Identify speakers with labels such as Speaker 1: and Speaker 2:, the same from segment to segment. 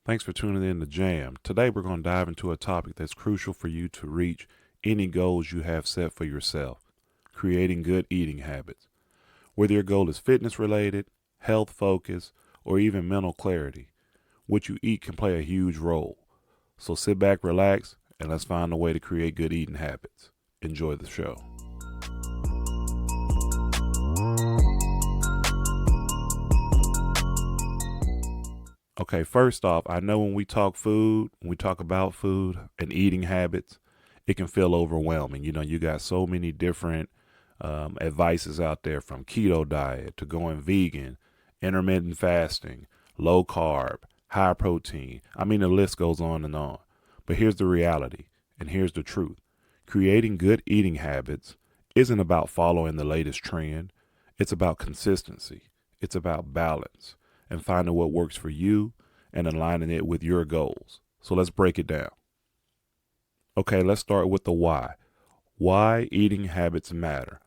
Speaker 1: Thanks for tuning in to Jam. Today we're going to dive into a topic that's crucial for you to reach any goals you have set for yourself: creating good eating habits. Whether your goal is fitness related, health focused, or even mental clarity, what you eat can play a huge role. So sit back, relax, and let's find a way to create good eating habits. Enjoy the show. Okay, first off, I know when we talk food, when we talk about food and eating habits, it can feel overwhelming. You got so many different advices out there, from keto diet to going vegan, intermittent fasting, low carb, high protein. I mean, the list goes on and on. But here's the reality, and here's the truth. Creating good eating habits isn't about following the latest trend. It's about consistency. It's about balance and finding what works for you and aligning it with your goals. So let's break it down. Okay, let's start with the why. Why eating habits matter.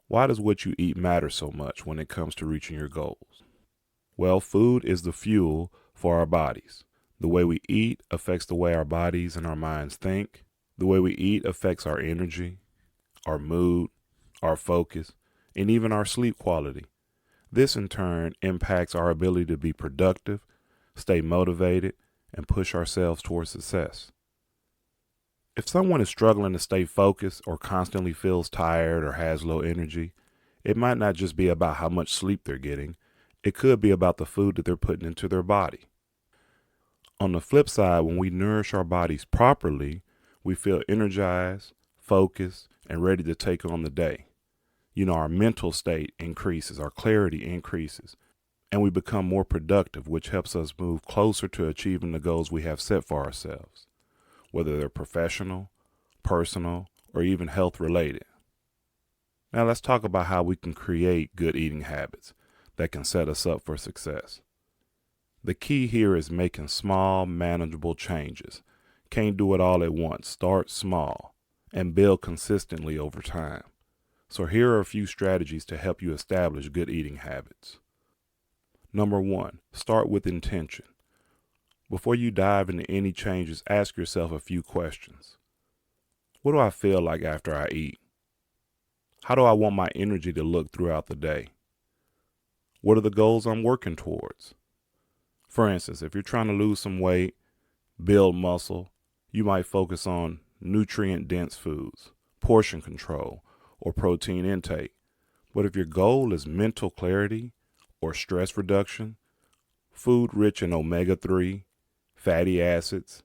Speaker 1: Why does what you eat matter so much when it comes to reaching your goals? Well, food is the fuel for our bodies. The way we eat affects the way our bodies and our minds think. The way we eat affects our energy, our mood, our focus, and even our sleep quality. This in turn impacts our ability to be productive, stay motivated, and push ourselves towards success. If someone is struggling to stay focused or constantly feels tired or has low energy, it might not just be about how much sleep they're getting. It could be about the food that they're putting into their body. On the flip side, when we nourish our bodies properly, we feel energized, focused, and ready to take on the day. Our mental state increases, our clarity increases, and we become more productive, which helps us move closer to achieving the goals we have set for ourselves, whether they're professional, personal, or even health related. Now let's talk about how we can create good eating habits that can set us up for success. The key here is making small, manageable changes. Can't do it all at once. Start small and build consistently over time. So here are a few strategies to help you establish good eating habits. Number 1, start with intention. Before you dive into any changes, ask yourself a few questions. What do I feel like after I eat? How do I want my energy to look throughout the day? What are the goals I'm working towards? For instance, if you're trying to lose some weight, build muscle, you might focus on nutrient-dense foods, portion control, or protein intake. But if your goal is mental clarity or stress reduction, food rich in omega-3, fatty acids,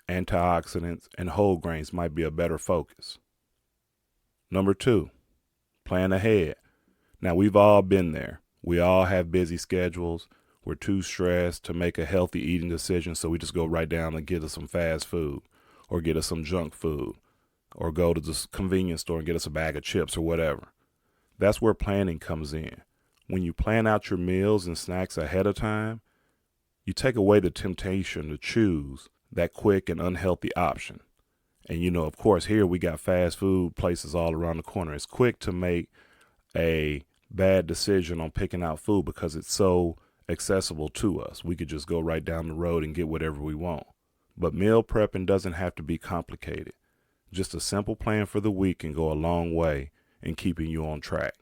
Speaker 1: antioxidants, and whole grains might be a better focus. Number 2, plan ahead. Now, we've all been there. We all have busy schedules. We're too stressed to make a healthy eating decision, so we just go right down and get us some fast food or get us some junk food, or go to the convenience store and get us a bag of chips or whatever. That's where planning comes in. When you plan out your meals and snacks ahead of time, you take away the temptation to choose that quick and unhealthy option. And of course, here we got fast food places all around the corner. It's quick to make a bad decision on picking out food because it's so accessible to us. We could just go right down the road and get whatever we want. But meal prepping doesn't have to be complicated. Just a simple plan for the week can go a long way in keeping you on track.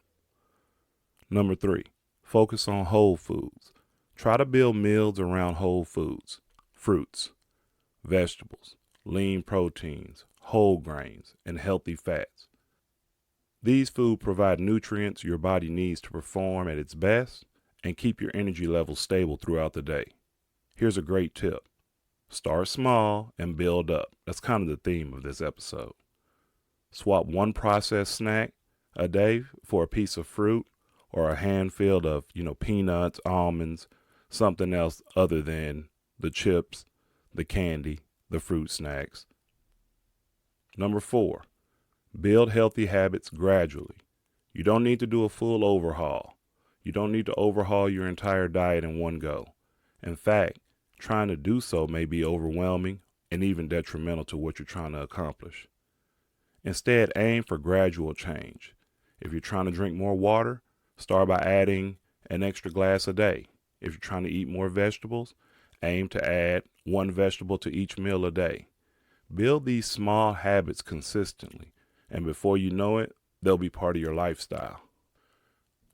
Speaker 1: Number 3, focus on whole foods. Try to build meals around whole foods, fruits, vegetables, lean proteins, whole grains, and healthy fats. These foods provide nutrients your body needs to perform at its best and keep your energy levels stable throughout the day. Here's a great tip. Start small and build up. That's kind of the theme of this episode. Swap one processed snack a day for a piece of fruit or a handful of, peanuts, almonds, something else other than the chips, the candy, the fruit snacks. Number 4, build healthy habits gradually. You don't need to do a full overhaul. You don't need to overhaul your entire diet in one go. In fact, trying to do so may be overwhelming and even detrimental to what you're trying to accomplish. Instead, aim for gradual change. If you're trying to drink more water, start by adding an extra glass a day. If you're trying to eat more vegetables, Aim to add one vegetable to each meal a day. Build these small habits consistently, and before you know it, they'll be part of your lifestyle.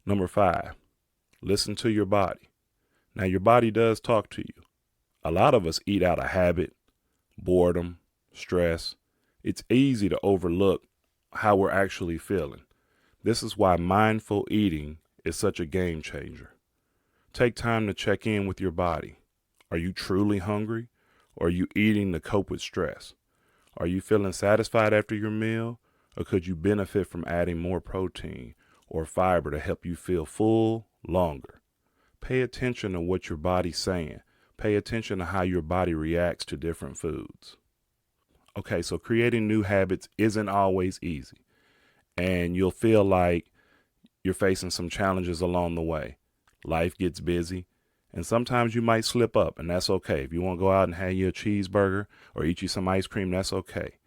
Speaker 1: Number 5, listen to your body. Now, your body does talk to you. A lot of us eat out of habit, boredom, stress. It's easy to overlook how we're actually feeling. This is why mindful eating is such a game changer. Take time to check in with your body. Are you truly hungry, or are you eating to cope with stress? Are you feeling satisfied after your meal, or could you benefit from adding more protein or fiber to help you feel full longer? Pay attention to what your body's saying. Pay attention to how your body reacts to different foods. Okay, so creating new habits isn't always easy, and you'll feel like you're facing some challenges along the way. Life gets busy, and sometimes you might slip up, and that's okay. If you want to go out and have you a cheeseburger or eat you some ice cream, that's okay.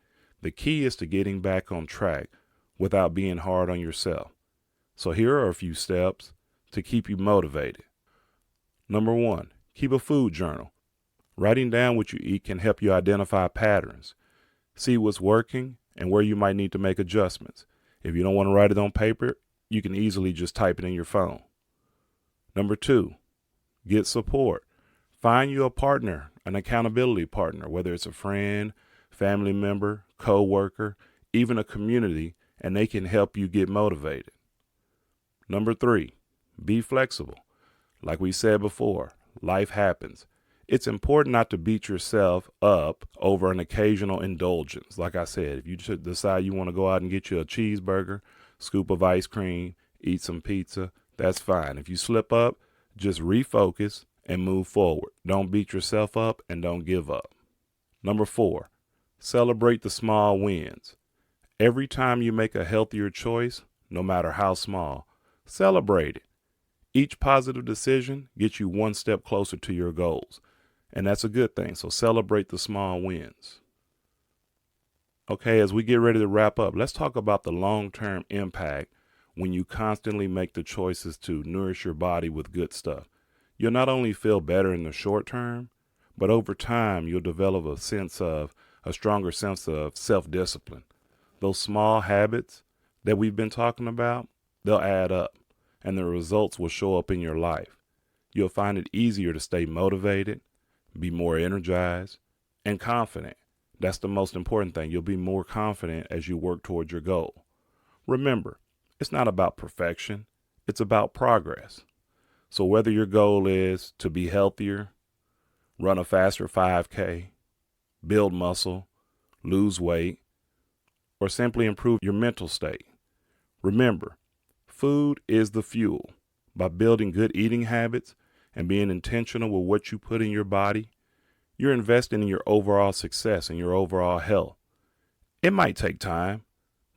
Speaker 1: The key is to getting back on track without being hard on yourself. So here are a few steps to keep you motivated. Number 1, keep a food journal. Writing down what you eat can help you identify patterns, see what's working, and where you might need to make adjustments. If you don't want to write it on paper, you can easily just type it in your phone. Number 2, get support. Find you a partner, an accountability partner, whether it's a friend, family member, co-worker, even a community, and they can help you get motivated. Number 3, be flexible. Like we said before, life happens. It's important not to beat yourself up over an occasional indulgence. Like I said, if you decide you want to go out and get you a cheeseburger, scoop of ice cream, eat some pizza, that's fine. If you slip up, just refocus and move forward. Don't beat yourself up and don't give up. Number 4, celebrate the small wins. Every time you make a healthier choice, no matter how small, celebrate it. Each positive decision gets you one step closer to your goals, and that's a good thing. So celebrate the small wins. Okay, as we get ready to wrap up, let's talk about the long-term impact when you constantly make the choices to nourish your body with good stuff. You'll not only feel better in the short term, but over time you'll develop a stronger sense of self-discipline. Those small habits that we've been talking about, they'll add up, and the results will show up in your life. You'll find it easier to stay motivated, be more energized, and confident. That's the most important thing. You'll be more confident as you work towards your goal. Remember, it's not about perfection. It's about progress. So whether your goal is to be healthier, run a faster 5K, build muscle, lose weight, or simply improve your mental state, remember, food is the fuel. By building good eating habits and being intentional with what you put in your body, you're investing in your overall success and your overall health. It might take time,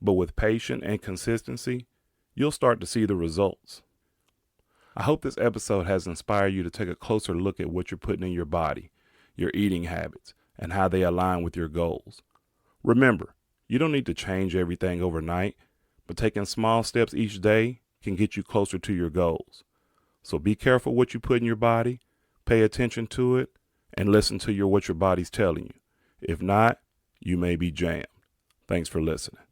Speaker 1: but with patience and consistency, you'll start to see the results. I hope this episode has inspired you to take a closer look at what you're putting in your body, your eating habits, and how they align with your goals. Remember, you don't need to change everything overnight, but taking small steps each day can get you closer to your goals. So be careful what you put in your body, pay attention to it, and listen to what your body's telling you. If not, you may be jammed. Thanks for listening.